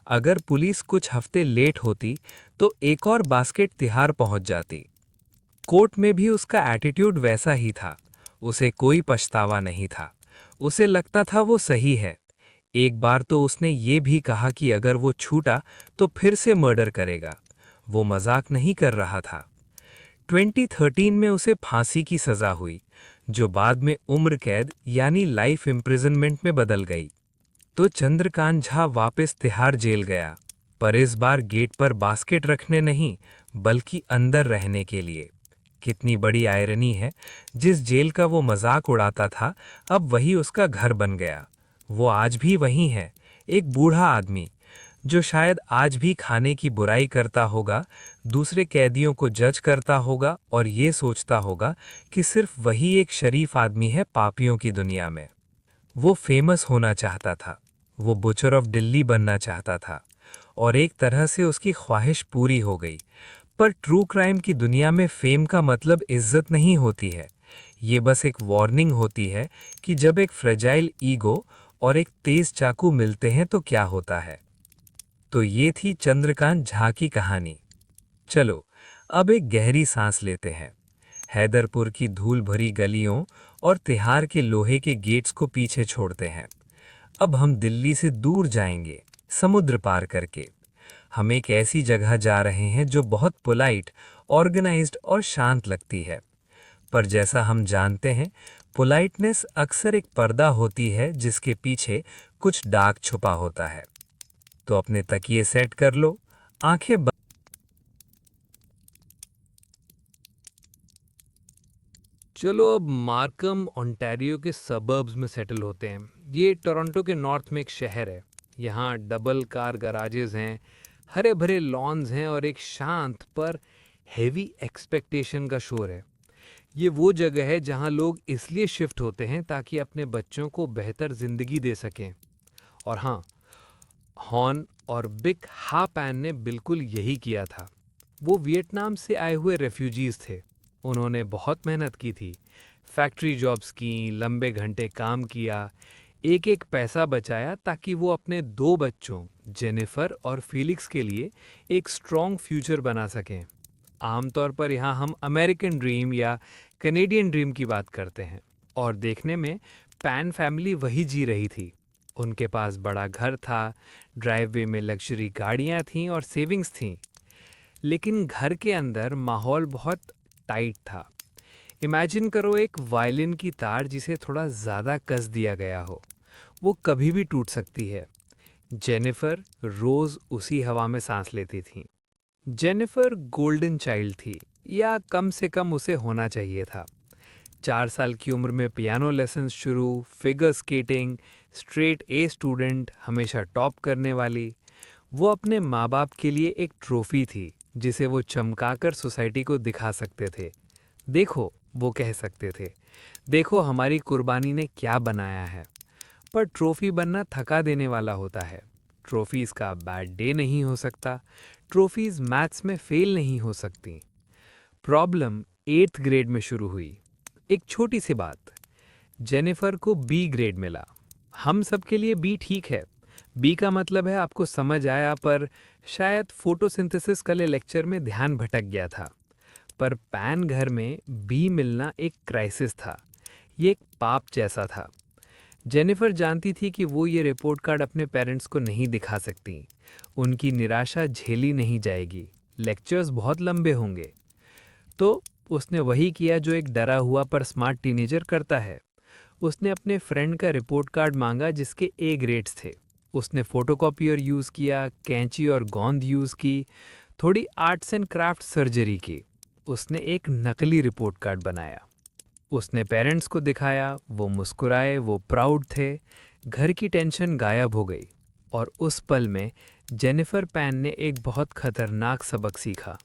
अगर पुलिस कुछ हफ्ते लेट होती तो एक और बास्केट तिहाड़ पहुंच जाती। कोर्ट में भी उसका एटीट्यूड वैसा ही था। उसे कोई पछतावा नहीं था। उसे लगता था वो सही है। एक बार तो उसने ये भी कहा कि अगर वो छूटा तो फिर से मर्डर करेगा। वो मजाक नहीं कर रहा था। 2013 में उसे फांसी की सजा हुई, जो बाद में उम्र कैद यानी लाइफ इम्प्रिजनमेंट में बदल गई। तो चंद्रकांत झा वापस तिहाड़ जेल गया, पर इस बार गेट पर बास्केट रखने नहीं, बल्कि अंदर रहने के लिए। कितनी बड़ी आयरनी है, जिस जेल का वो मजाक उड़ाता था अब वही उसका घर बन गया। वो आज भी वही है, एक बूढ़ा आदमी जो शायद आज भी खाने की बुराई करता होगा, दूसरे कैदियों को जज करता होगा और ये सोचता होगा कि सिर्फ वही एक शरीफ आदमी है पापियों की दुनिया में। वो फेमस होना चाहता था, वो बुचर ऑफ दिल्ली बनना चाहता था, और एक तरह से उसकी ख्वाहिश पूरी हो गई। पर ट्रू क्राइम की दुनिया में फेम का मतलब इज्जत नहीं होती है। ये बस एक वार्निंग होती है कि जब एक फ्रेजाइल ईगो और एक तेज चाकू मिलते हैं तो क्या होता है। तो ये थी चंद्रकांत झा की कहानी। चलो, अब एक गहरी सांस लेते हैं। हैदरपुर की धूल भरी गलियों और तिहार के लोहे के गेट्स को पीछे छोड़ते हैं। अब हम दिल्ली से दूर जाएंगे, समुद्र पार करके। हम एक ऐसी जगह जा रहे हैं जो बहुत पोलाइट, ऑर्गेनाइज्ड और शांत लगती है। पर जैसा हम जानते हैं, पोलाइटनेस अक्सर एक पर्दा होती है जिसके पीछे कुछ डार्क छुपा होता है। तो अपने तकिए सेट कर लो, आंखें बंद। चलो अब मार्कम ओंटारियो के सबर्ब्स में सेटल होते हैं। ये टोरंटो के नॉर्थ में एक शहर है। यहाँ डबल कार गराजेस हैं, हरे भरे लॉन्स हैं और एक शांत पर हेवी एक्सपेक्टेशन का शोर है। ये वो जगह है जहाँ लोग इसलिए शिफ्ट होते हैं ताकि अपने बच्चों को बेहतर जिंदगी दे सकें। और हाँ, हॉर्न और बिग हापैन ने बिल्कुल यही किया था। वो वियतनाम से आए हुए रेफ्यूजीज थे। उन्होंने बहुत मेहनत की थी, फैक्ट्री जॉब्स की, लंबे घंटे काम किया, एक एक पैसा बचाया ताकि वो अपने दो बच्चों जेनिफर और फीलिक्स के लिए एक स्ट्रॉन्ग फ्यूचर बना सकें। आमतौर पर यहाँ हम अमेरिकन ड्रीम या कनेडियन ड्रीम की बात करते हैं, और देखने में पैन फैमिली वही जी रही थी। उनके पास बड़ा घर था, ड्राइववे में लग्जरी गाड़ियाँ थीं और सेविंग्स थीं। लेकिन घर के अंदर माहौल बहुत टाइट था। इमेजिन करो एक वायलिन की तार जिसे थोड़ा ज़्यादा कस दिया गया हो, वो कभी भी टूट सकती है। जेनिफर रोज़ उसी हवा में सांस लेती थी। जेनिफर गोल्डन चाइल्ड थी, या कम से कम उसे होना चाहिए था। 4 साल की उम्र में पियानो लेसन्स शुरू, figure skating, straight a student, हमेशा टॉप करने वाली। वो अपने माँ बाप के लिए एक ट्रॉफी थी जिसे वो चमकाकर सोसाइटी को दिखा सकते थे। देखो, वो कह सकते थे, देखो हमारी कुर्बानी ने क्या बनाया है। पर ट्रॉफी बनना थका देने वाला होता है। ट्रॉफीज का बैड डे नहीं हो सकता। ट्रॉफीज मैथ्स में फेल नहीं हो सकती। प्रॉब्लम 8th ग्रेड में शुरू हुई। एक छोटी सी बात, जेनिफर को बी ग्रेड मिला। हम सब के लिए बी ठीक है। बी का मतलब है आपको समझ आया, पर शायद फोटोसिंथेसिस वाले लेक्चर में ध्यान भटक गया था। पर पैन घर में बी मिलना एक क्राइसिस था। ये एक पाप जैसा था। जेनिफर जानती थी कि वो ये रिपोर्ट कार्ड अपने पेरेंट्स को नहीं दिखा सकती। उनकी निराशा झेली नहीं जाएगी। लेक्चर्स बहुत लंबे होंगे। तो उसने वही किया जो एक डरा हुआ पर स्मार्ट टीनेजर करता है। उसने अपने फ्रेंड का रिपोर्ट कार्ड मांगा जिसके ए ग्रेड्स थे। उसने फोटोकॉपियर यूज़ किया, कैंची और गोंद यूज़ की, थोड़ी आर्ट्स एंड क्राफ्ट सर्जरी की। उसने एक नकली रिपोर्ट कार्ड बनाया। उसने पेरेंट्स को दिखाया, वो मुस्कुराए, वो प्राउड थे। घर की टेंशन गायब हो गई। और उस पल में जेनिफर पैन ने एक बहुत खतरनाक सबक सीखा।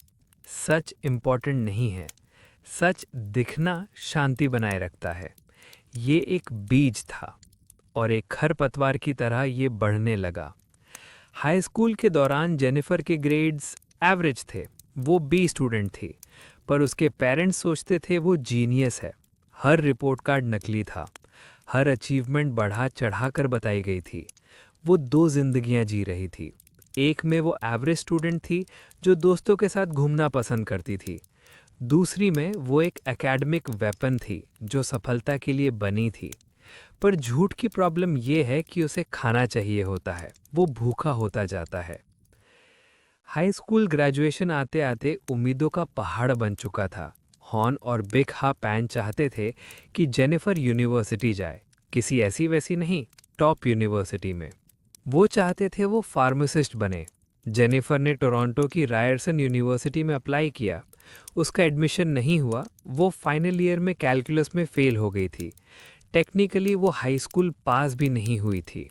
सच इम्पॉर्टेंट नहीं है, सच दिखना शांति बनाए रखता है। ये एक बीज था और एक खरपतवार की तरह ये बढ़ने लगा। हाई स्कूल के दौरान जेनिफर के ग्रेड्स एवरेज थे। वो बी स्टूडेंट थी, पर उसके पेरेंट्स सोचते थे वो जीनियस है। हर रिपोर्ट कार्ड नकली था। हर अचीवमेंट बढ़ा चढ़ाकर बताई गई थी। वो दो जिंदगियां जी रही थी। एक में वो एवरेज स्टूडेंट थी जो दोस्तों के साथ घूमना पसंद करती थी। दूसरी में वो एक एकेडमिक वेपन थी जो सफलता के लिए बनी थी। पर झूठ की प्रॉब्लम ये है कि उसे खाना चाहिए होता है, वो भूखा होता जाता है। हाई स्कूल ग्रेजुएशन आते आते उम्मीदों का पहाड़ बन चुका था। हॉर्न और बिग हा पैन चाहते थे कि जेनिफर यूनिवर्सिटी जाए, किसी ऐसी वैसी नहीं, टॉप यूनिवर्सिटी में। वो चाहते थे वो फार्मासिस्ट बने। जेनिफर ने टोरंटो की रायरसन यूनिवर्सिटी में अप्लाई किया। उसका एडमिशन नहीं हुआ। वो फाइनल ईयर में कैलकुलस में फेल हो गई थी। टेक्निकली वो हाई स्कूल पास भी नहीं हुई थी।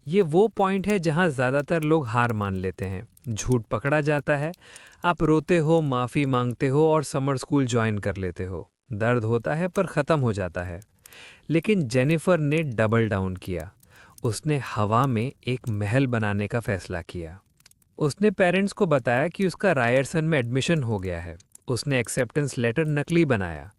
ये वो पॉइंट है जहां ज़्यादातर लोग हार मान लेते हैं। झूठ पकड़ा जाता है, आप रोते हो, माफ़ी मांगते हो और समर स्कूल ज्वाइन कर लेते हो। दर्द होता है पर ख़त्म हो जाता है। लेकिन जेनिफर ने डबल डाउन किया। उसने हवा में एक महल बनाने का फैसला किया। उसने पेरेंट्स को बताया कि उसका रायरसन में एडमिशन हो गया है। उसने एक्सेप्टेंस लेटर नकली बनाया।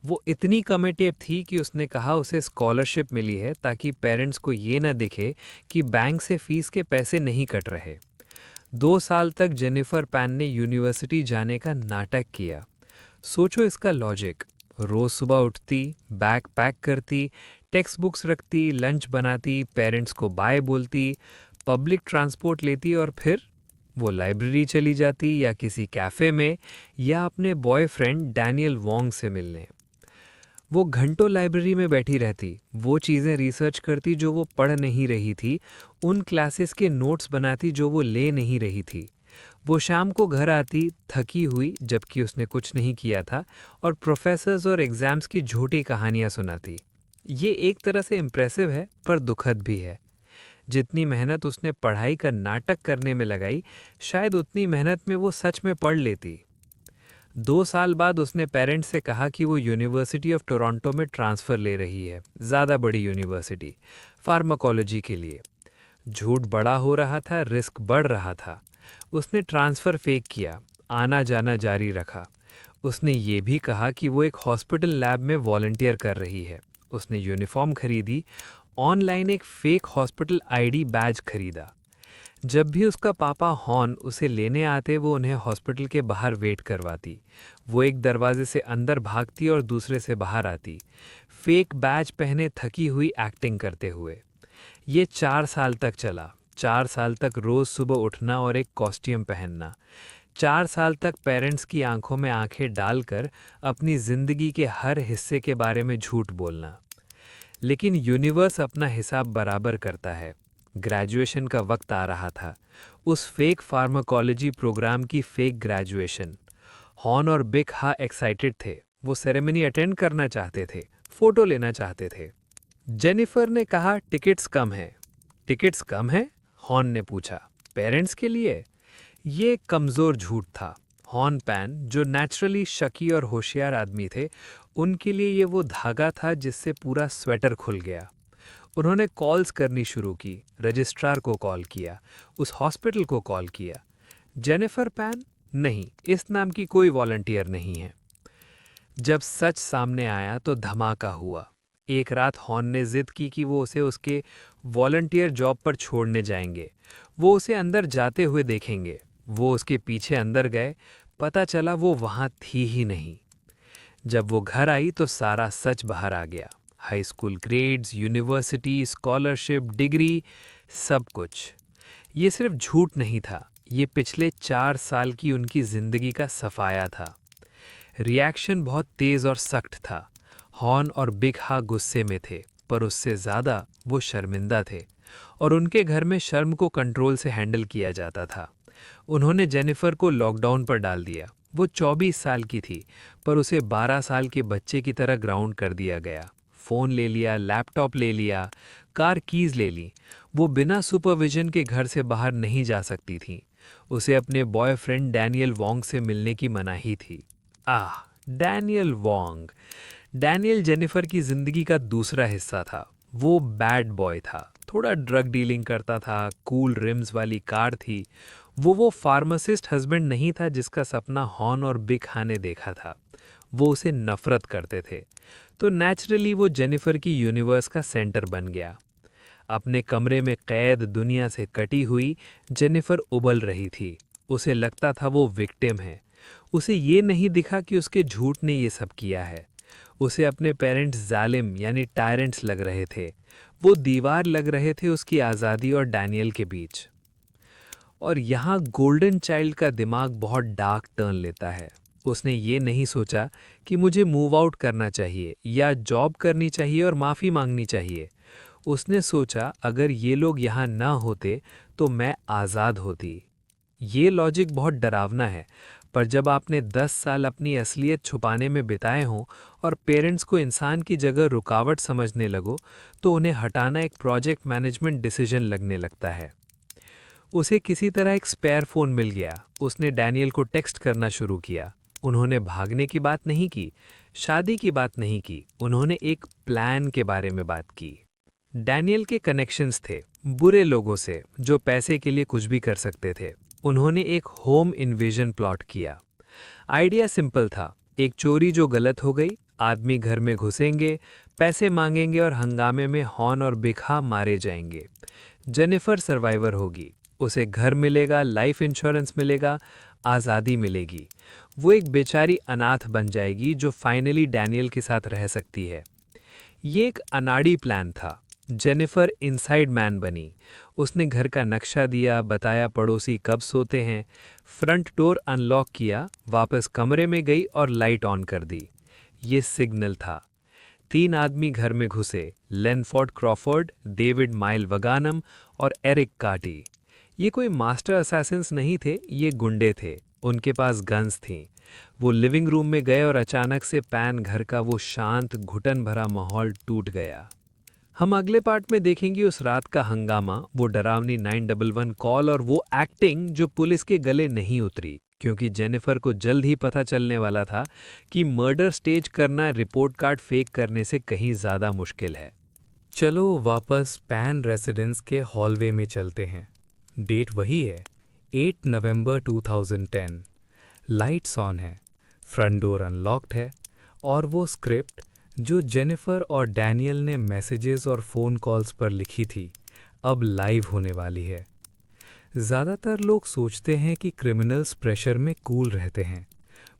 वो इतनी कमिटेड थी कि उसने कहा उसे स्कॉलरशिप मिली है ताकि पेरेंट्स को ये न दिखे कि बैंक से फीस के पैसे नहीं कट रहे। 2 साल तक जेनिफर पैन ने यूनिवर्सिटी जाने का नाटक किया। सोचो इसका लॉजिक। रोज सुबह उठती, बैग पैक करती, टेक्स्ट बुक्स रखती, लंच बनाती, पेरेंट्स को बाय बोलती, पब्लिक ट्रांसपोर्ट लेती और फिर वो लाइब्रेरी चली जाती या किसी कैफ़े में या अपने बॉयफ्रेंड डैनियल वोंग से मिलने। वो घंटों लाइब्रेरी में बैठी रहती, वो चीज़ें रिसर्च करती जो वो पढ़ नहीं रही थी, उन क्लासेस के नोट्स बनाती जो वो ले नहीं रही थी। वो शाम को घर आती थकी हुई जबकि उसने कुछ नहीं किया था और प्रोफेसर्स और एग्जाम्स की झूठी कहानियां सुनाती। ये एक तरह से इम्प्रेसिव है पर दुखद भी है। जितनी मेहनत उसने पढ़ाई का नाटक करने में लगाई, शायद उतनी मेहनत में वो सच में पढ़ लेती। 2 साल बाद उसने पेरेंट्स से कहा कि वो यूनिवर्सिटी ऑफ टोरंटो में ट्रांसफ़र ले रही है, ज़्यादा बड़ी यूनिवर्सिटी, फार्माकोलॉजी के लिए। झूठ बड़ा हो रहा था, रिस्क बढ़ रहा था। उसने ट्रांसफ़र फेक किया, आना जाना जारी रखा। उसने ये भी कहा कि वो एक हॉस्पिटल लैब में वॉलंटियर कर रही है। उसने यूनिफॉर्म खरीदी, ऑनलाइन एक फेक हॉस्पिटल आईडी बैज खरीदा। जब भी उसका पापा हॉर्न उसे लेने आते वो उन्हें हॉस्पिटल के बाहर वेट करवाती। वो एक दरवाजे से अंदर भागती और दूसरे से बाहर आती, फेक बैज पहने थकी हुई एक्टिंग करते हुए। ये 4 साल तक चला। 4 साल तक रोज़ सुबह उठना और एक कॉस्ट्यूम पहनना। 4 साल तक पेरेंट्स की आंखों में आंखें डालकर अपनी ज़िंदगी के हर हिस्से के बारे में झूठ बोलना। लेकिन यूनिवर्स अपना हिसाब बराबर करता है। ग्रेजुएशन का वक्त आ रहा था। उस फेक फार्माकोलॉजी प्रोग्राम की फेक ग्रेजुएशन। हॉर्न और बिग हा एक्साइटेड थे। वो सेरेमनी अटेंड करना चाहते थे, फोटो लेना चाहते थे। जेनिफर ने कहा टिकट्स कम हैं। टिकट्स कम हैं? हॉर्न ने पूछा। पेरेंट्स के लिए? ये कमज़ोर झूठ था। हॉर्न पैन, जो नेचुरली शकी और होशियार आदमी थे, उनके लिए ये वो धागा था जिससे पूरा स्वेटर खुल गया। उन्होंने कॉल्स करनी शुरू की, रजिस्ट्रार को कॉल किया, उस हॉस्पिटल को कॉल किया। Jennifer pan? नहीं, इस नाम की कोई वॉलंटियर नहीं है। जब सच सामने आया तो धमाका हुआ। एक रात हॉर्न ने जिद की कि वो उसे उसके वॉलंटियर जॉब पर छोड़ने जाएंगे। वो उसे अंदर जाते हुए देखेंगे। वो उसके पीछे अंदर गए। पता चला वो वहाँ थी ही नहीं। जब वो घर आई तो सारा सच बाहर आ गया। High school grades, university, scholarship, degree, सब कुछ। ये सिर्फ झूठ नहीं था, ये पिछले 4 साल की उनकी जिंदगी का सफाया था। रिएक्शन बहुत तेज और सख्त था। हॉर्न और बिग हा गुस्से में थे, पर उससे ज़्यादा वो शर्मिंदा थे और उनके घर में शर्म को कंट्रोल से हैंडल किया जाता था। उन्होंने जेनिफर को लॉकडाउन पर डाल दिया। वो 24 साल की थी, पर उसे 12 साल के बच्चे की तरह ग्राउंड कर दिया गया। फ़ोन ले लिया, लैपटॉप ले लिया, कार कीज़ ले ली। वो बिना सुपरविजन के घर से बाहर नहीं जा सकती थी। उसे अपने बॉयफ्रेंड डैनियल वोंग से मिलने की मनाही थी। Daniel Wong. डैनियल जेनिफर की ज़िंदगी का दूसरा हिस्सा था। वो बैड बॉय था, थोड़ा ड्रग डीलिंग करता था, कूल रिम्स वाली कार थी। वो फार्मासिस्ट हस्बैंड नहीं था जिसका सपना हॉर्न और बिग हा ने देखा था। वो उसे नफरत करते थे, तो नेचुरली वो जेनिफर की यूनिवर्स का सेंटर बन गया। अपने कमरे में कैद, दुनिया से कटी हुई, जेनिफर उबल रही थी। उसे लगता था वो विक्टिम है। उसे ये नहीं दिखा कि उसके झूठ ने ये सब किया है। उसे अपने पेरेंट्स जालिम यानी टायरेंट्स लग रहे थे। वो दीवार लग रहे थे उसकी आज़ादी और डैनियल के बीच। और यहाँ गोल्डन चाइल्ड का दिमाग बहुत डार्क टर्न लेता है। उसने ये नहीं सोचा कि मुझे मूव आउट करना चाहिए या जॉब करनी चाहिए और माफ़ी मांगनी चाहिए। उसने सोचा अगर ये लोग यहाँ ना होते तो मैं आज़ाद होती। ये लॉजिक बहुत डरावना है, पर जब आपने 10 साल अपनी असलियत छुपाने में बिताए हों और पेरेंट्स को इंसान की जगह रुकावट समझने लगो, तो उन्हें हटाना एक प्रोजेक्ट मैनेजमेंट डिसीजन लगने लगता है। उसे किसी तरह एक स्पेयर फ़ोन मिल गया। उसने डैनियल को टेक्स्ट करना शुरू किया। उन्होंने भागने की बात नहीं की, शादी की बात नहीं की, उन्होंने एक प्लान के बारे में बात की। डैनियल के कनेक्शंस थे, बुरे लोगों से जो पैसे के लिए कुछ भी कर सकते थे। उन्होंने एक होम इन्वेजन प्लॉट किया। आइडिया सिंपल था, एक चोरी जो गलत हो गई, आदमी घर में घुसेंगे, पैसे मांगेंगे और हंगामे में हॉर्न और बिखा मारे जाएंगे। जेनिफर सर्वाइवर होगी, उसे घर मिलेगा, लाइफ इंश्योरेंस मिलेगा, आज़ादी मिलेगी। वो एक बेचारी अनाथ बन जाएगी जो फाइनली डैनियल के साथ रह सकती है। ये एक अनाड़ी प्लान था। जेनिफर इनसाइड मैन बनी। उसने घर का नक्शा दिया, बताया पड़ोसी कब सोते हैं, फ्रंट डोर अनलॉक किया, वापस कमरे में गई और लाइट ऑन कर दी। ये सिग्नल था। 3 आदमी घर में घुसे, लेनफोर्ड क्रॉफोर्ड, डेविड माइल वगानम और एरिक कार्टी। ये कोई मास्टर असैसिन्स नहीं थे, ये गुंडे थे। उनके पास गन्स थीं। वो लिविंग रूम में गए और अचानक से पैन घर का वो शांत घुटन भरा माहौल टूट गया। हम अगले पार्ट में देखेंगे उस रात का हंगामा, वो डरावनी 911 कॉल और वो एक्टिंग जो पुलिस के गले नहीं उतरी, क्योंकि जेनिफर को जल्द ही पता चलने वाला था कि मर्डर स्टेज करना रिपोर्ट कार्ड फेक करने से कहीं ज़्यादा मुश्किल है। चलो वापस पैन रेसिडेंस के हॉलवे में चलते हैं। डेट वही है, 8 नवंबर 2010। लाइट्स ऑन है, फ्रंट डोर अनलॉक्ड है और वो स्क्रिप्ट जो जेनिफर और डैनियल ने मैसेजेस और फ़ोन कॉल्स पर लिखी थी अब लाइव होने वाली है। ज़्यादातर लोग सोचते हैं कि क्रिमिनल्स प्रेशर में कूल रहते हैं।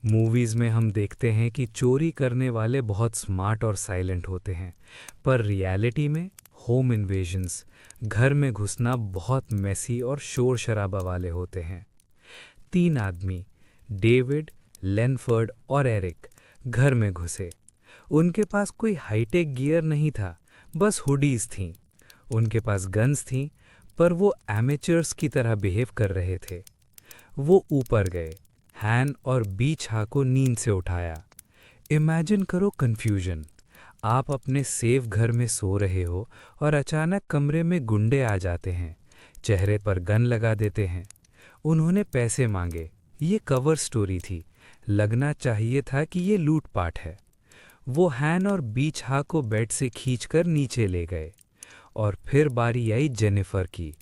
मूवीज़ में हम देखते हैं कि चोरी करने वाले बहुत स्मार्ट और साइलेंट होते हैं, पर रियलिटी में होम इन्वेजन्स, घर में घुसना बहुत मेसी और शोर शराबा वाले होते हैं। 3 आदमी, डेविड, लेनफर्ड और एरिक, घर में घुसे। उनके पास कोई हाईटेक गियर नहीं था, बस हुडीज थीं। उनके पास गन्स थीं, पर वो एमेचर्स की तरह बिहेव कर रहे थे। वो ऊपर गए, हैन और बीच हा को नींद से उठाया। इमेजिन करो कन्फ्यूजन। आप अपने सेफ घर में सो रहे हो और अचानक कमरे में गुंडे आ जाते हैं, चेहरे पर गन लगा देते हैं। उन्होंने पैसे मांगे। ये कवर स्टोरी थी, लगना चाहिए था कि ये लूटपाट है। वो हैन और बीच हा को बेड से खींचकर नीचे ले गए और फिर बारी आई जेनिफर की।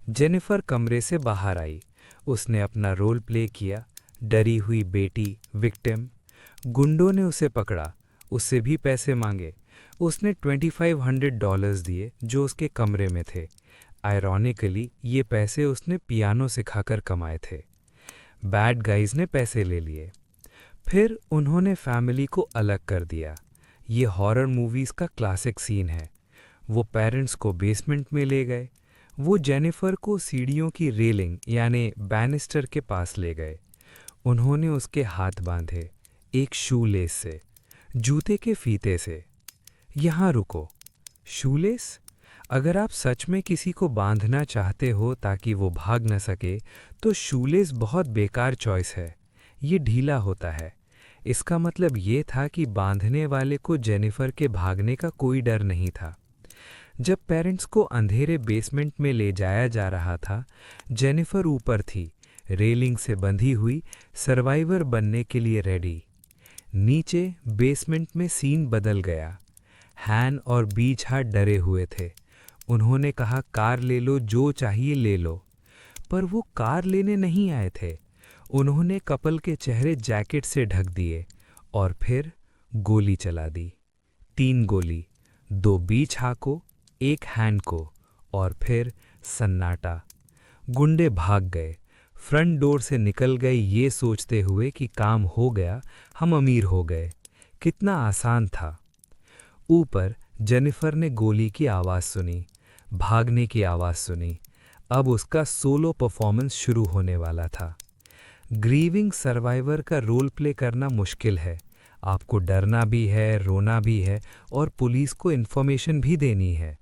जेनिफर कमरे से बाहर आई। उसने अपना रोल प्ले किया, डरी हुई बेटी, विक्टिम। गुंडों ने उसे पकड़ा, उससे भी पैसे मांगे। उसने $2500 दिए जो उसके कमरे में थे। आयरॉनिकली ये पैसे उसने पियानो सिखाकर कमाए थे। बैड गाइज ने पैसे ले लिए। फिर उन्होंने फैमिली को अलग कर दिया। ये हॉरर मूवीज़ का क्लासिक सीन है। वो पेरेंट्स को बेसमेंट में ले गए। वो जेनिफर को सीढ़ियों की रेलिंग यानी बैनिस्टर के पास ले गए। उन्होंने उसके हाथ बांधे, एक शूलेस से, जूते के फीते से। यहाँ रुको, शूलेस? अगर आप सच में किसी को बांधना चाहते हो ताकि वो भाग न सके, तो शूलेस बहुत बेकार चॉइस है। ये ढीला होता है। इसका मतलब ये था कि बांधने वाले को जेनिफर के भागने का कोई डर नहीं था। जब पेरेंट्स को अंधेरे बेसमेंट में ले जाया जा रहा था, जेनिफर ऊपर थी, रेलिंग से बंधी हुई, सर्वाइवर बनने के लिए रेडी। नीचे बेसमेंट में सीन बदल गया। हैन और बीच हाथ डरे हुए थे। उन्होंने कहा, कार ले लो, जो चाहिए ले लो। पर वो कार लेने नहीं आए थे। उन्होंने कपल के चेहरे जैकेट से ढक दिए और फिर गोली चला दी। 3 गोली, 2 बीच हा को, 1 हैन को, और फिर सन्नाटा। गुंडे भाग गए, फ्रंट डोर से निकल गए ये सोचते हुए कि काम हो गया, हम अमीर हो गए। कितना आसान था। ऊपर जेनिफर ने गोली की आवाज़ सुनी, भागने की आवाज़ सुनी। अब उसका सोलो परफॉर्मेंस शुरू होने वाला था। ग्रीविंग सर्वाइवर का रोल प्ले करना मुश्किल है। आपको डरना भी है, रोना भी है और पुलिस को इन्फॉर्मेशन भी देनी है।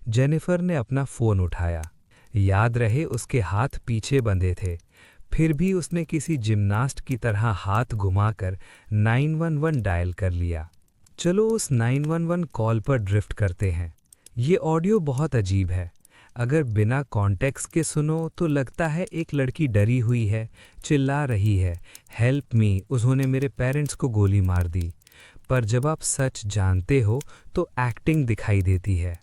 जेनिफर ने अपना फ़ोन उठाया। याद रहे उसके हाथ पीछे बंधे थे। फिर भी उसने किसी जिम्नास्ट की तरह हाथ घुमाकर 911 डायल कर लिया। चलो उस 911 कॉल पर ड्रिफ्ट करते हैं। ये ऑडियो बहुत अजीब है। अगर बिना कॉन्टेक्स्ट के सुनो तो लगता है एक लड़की डरी हुई है, चिल्ला रही है, हेल्प मी, उन्होंने मेरे पेरेंट्स को गोली मार दी। पर जब आप सच जानते हो तो एक्टिंग दिखाई देती है।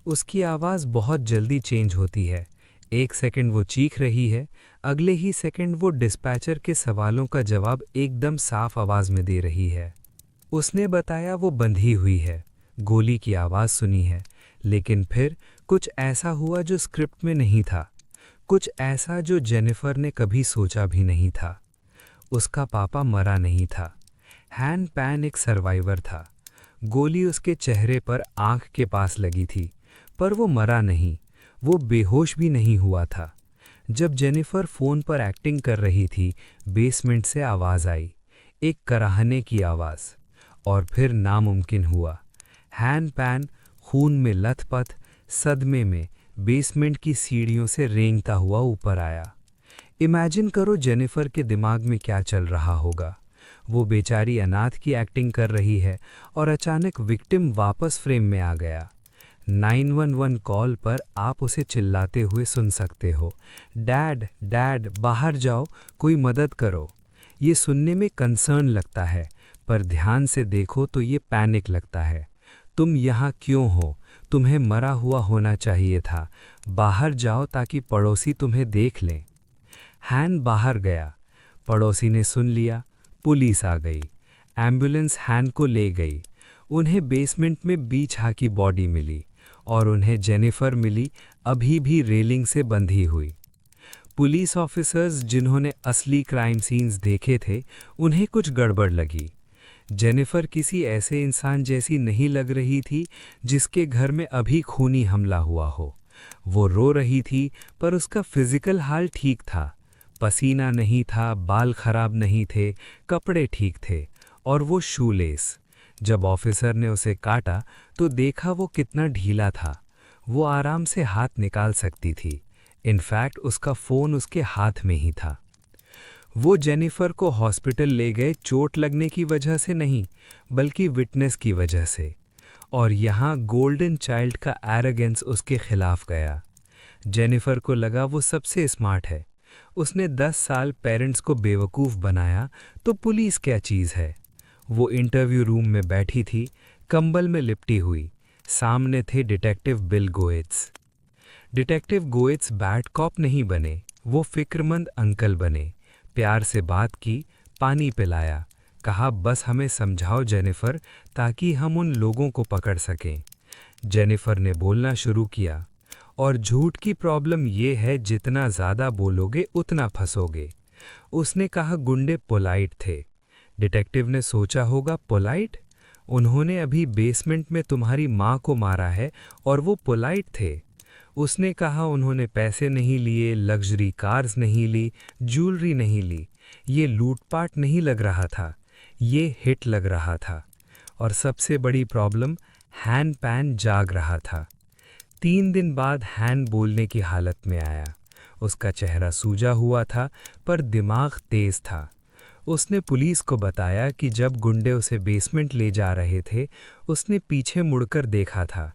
उसकी आवाज़ बहुत जल्दी चेंज होती है। एक सेकंड वो चीख रही है, अगले ही सेकंड वो डिस्पैचर के सवालों का जवाब एकदम साफ आवाज़ में दे रही है। उसने बताया वो बंधी हुई है, गोली की आवाज़ सुनी है, लेकिन फिर कुछ ऐसा हुआ जो स्क्रिप्ट में नहीं था, कुछ ऐसा जो जेनिफर ने कभी सोचा भी नहीं था। उसका पापा मरा नहीं था। हैन पैन एक सर्वाइवर था। गोली उसके चेहरे पर आंख के पास लगी थी, पर वो मरा नहीं, वो बेहोश भी नहीं हुआ था। जब जेनिफर फ़ोन पर एक्टिंग कर रही थी, बेसमेंट से आवाज़ आई, एक कराहने की आवाज़, और फिर नामुमकिन हुआ। हैन पैन खून में लथपथ, सदमे में, बेसमेंट की सीढ़ियों से रेंगता हुआ ऊपर आया। इमेजिन करो जेनिफर के दिमाग में क्या चल रहा होगा। वो बेचारी अनाथ की एक्टिंग कर रही है और अचानक विक्टिम वापस फ्रेम में आ गया। 911 कॉल पर आप उसे चिल्लाते हुए सुन सकते हो, डैड डैड बाहर जाओ, कोई मदद करो। ये सुनने में कंसर्न लगता है, पर ध्यान से देखो तो ये पैनिक लगता है। तुम यहाँ क्यों हो? तुम्हें मरा हुआ होना चाहिए था। बाहर जाओ ताकि पड़ोसी तुम्हें देख लें। हैन बाहर गया। पड़ोसी ने सुन लिया। पुलिस आ गई। एम्बुलेंस हैन को ले गई। उन्हें बेसमेंट में बीछा की बॉडी मिली और उन्हें जेनिफर मिली, अभी भी रेलिंग से बंधी हुई। पुलिस ऑफिसर्स जिन्होंने असली क्राइम सीन्स देखे थे, उन्हें कुछ गड़बड़ लगी। जेनिफर किसी ऐसे इंसान जैसी नहीं लग रही थी जिसके घर में अभी खूनी हमला हुआ हो। वो रो रही थी, पर उसका फिजिकल हाल ठीक था। पसीना नहीं था, बाल खराब नहीं थे, कपड़े ठीक थे, और वो शूलेस। जब ऑफिसर ने उसे काटा तो देखा वो कितना ढीला था। वो आराम से हाथ निकाल सकती थी। इनफैक्ट उसका फ़ोन उसके हाथ में ही था। वो जेनिफर को हॉस्पिटल ले गए चोट लगने की वजह से नहीं, बल्कि विटनेस की वजह से। और यहाँ गोल्डन चाइल्ड का एरोगेंस उसके खिलाफ गया। जेनिफर को लगा वो सबसे स्मार्ट है। उसने 10 साल पेरेंट्स को बेवकूफ़ बनाया, तो पुलिस क्या चीज़ है। वो इंटरव्यू रूम में बैठी थी, कंबल में लिपटी हुई। सामने थे detective Bill Goetz. Detective Goetz bad cop नहीं बने, वो फिक्रमंद अंकल बने। प्यार से बात की, पानी पिलाया, कहा बस हमें समझाओ जेनिफर, ताकि हम उन लोगों को पकड़ सकें। जेनिफर ने बोलना शुरू किया, और झूठ की प्रॉब्लम ये है जितना ज़्यादा बोलोगे उतना फंसोगे। उसने कहा गुंडे पोलाइट थे। डिटेक्टिव ने सोचा होगा पोलाइट? उन्होंने अभी बेसमेंट में तुम्हारी माँ को मारा है और वो पोलाइट थे। उसने कहा उन्होंने पैसे नहीं लिए, लग्जरी कार्स नहीं ली, ज्वेलरी नहीं ली। ये लूटपाट नहीं लग रहा था, ये हिट लग रहा था। और सबसे बड़ी प्रॉब्लम, हैन पैन जाग रहा था। 3 दिन बाद हैन बोलने की हालत में आया। उसका चेहरा सूजा हुआ था, पर दिमाग तेज था। उसने पुलिस को बताया कि जब गुंडे उसे बेसमेंट ले जा रहे थे, उसने पीछे मुड़कर देखा था।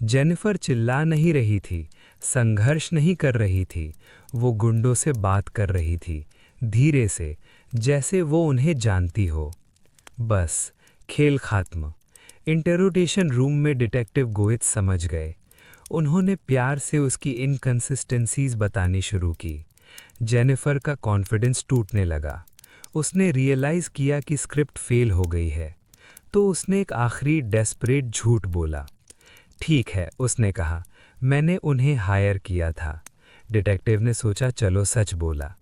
जेनिफर चिल्ला नहीं रही थी, संघर्ष नहीं कर रही थी, वो गुंडों से बात कर रही थी, धीरे से, जैसे वो उन्हें जानती हो। बस, खेल खात्म। इंटरोगेशन रूम में डिटेक्टिव गोएट्स समझ गए। उन्होंने प्यार से उसकी इनकंसिस्टेंसीज बतानी शुरू की। जेनिफर का कॉन्फिडेंस टूटने लगा। उसने रियलाइज़ किया कि स्क्रिप्ट फेल हो गई है। तो उसने एक आखिरी डेस्परेट झूठ बोला। ठीक है, उसने कहा, मैंने उन्हें हायर किया था। डिटेक्टिव ने सोचा चलो सच बोला,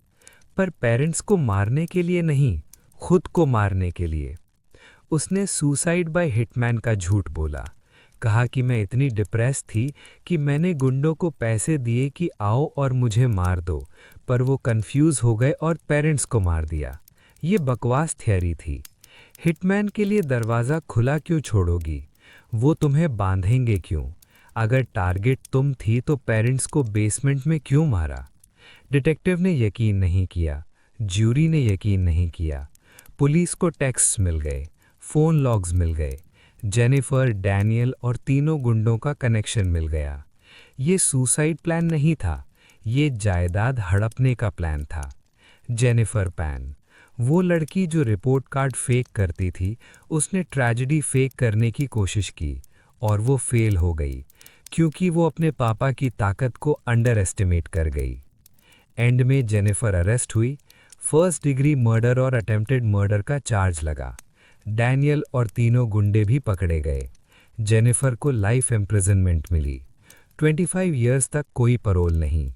पर पेरेंट्स को मारने के लिए नहीं, खुद को मारने के लिए। उसने सुसाइड बाय हिटमैन का झूठ बोला। कहा कि मैं इतनी डिप्रेस थी कि मैंने गुंडों को पैसे दिए कि आओ और मुझे मार दो, पर वो कंफ्यूज हो गए और पेरेंट्स को मार दिया। ये बकवास थियरी थी। हिटमैन के लिए दरवाज़ा खुला क्यों छोड़ोगी? वो तुम्हें बांधेंगे क्यों? अगर टारगेट तुम थी तो पेरेंट्स को बेसमेंट में क्यों मारा? डिटेक्टिव ने यकीन नहीं किया, ज्यूरी ने यकीन नहीं किया। पुलिस को टेक्स्ट्स मिल गए, फ़ोन लॉग्स मिल गए, जेनिफर, डैनियल और तीनों गुंडों का कनेक्शन मिल गया। ये सुसाइड प्लान नहीं था, ये जायदाद हड़पने का प्लान था। जेनिफर पैन, वो लड़की जो रिपोर्ट कार्ड फेक करती थी, उसने ट्रेजेडी फेक करने की कोशिश की और वो फेल हो गई क्योंकि वो अपने पापा की ताकत को अंडर एस्टिमेट कर गई। एंड में जेनिफर अरेस्ट हुई, फर्स्ट डिग्री मर्डर और अटेम्प्टेड मर्डर का चार्ज लगा। डैनियल और तीनों गुंडे भी पकड़े गए। जेनिफर को लाइफ इम्प्रिजनमेंट मिली, 25 इयर्स तक कोई परोल नहीं।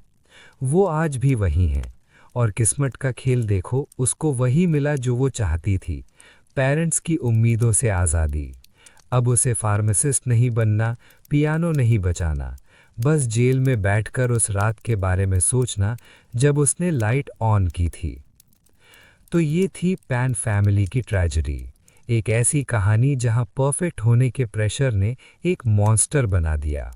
वो आज भी वही हैं और किस्मत का खेल देखो, उसको वही मिला जो वो चाहती थी, पेरेंट्स की उम्मीदों से आज़ादी। अब उसे फार्मासिस्ट नहीं बनना, पियानो नहीं बजाना, बस जेल में बैठकर उस रात के बारे में सोचना जब उसने लाइट ऑन की थी। तो ये थी पैन फैमिली की ट्रेजेडी, एक ऐसी कहानी जहां परफेक्ट होने के प्रेशर ने एक मॉन्स्टर बना दिया।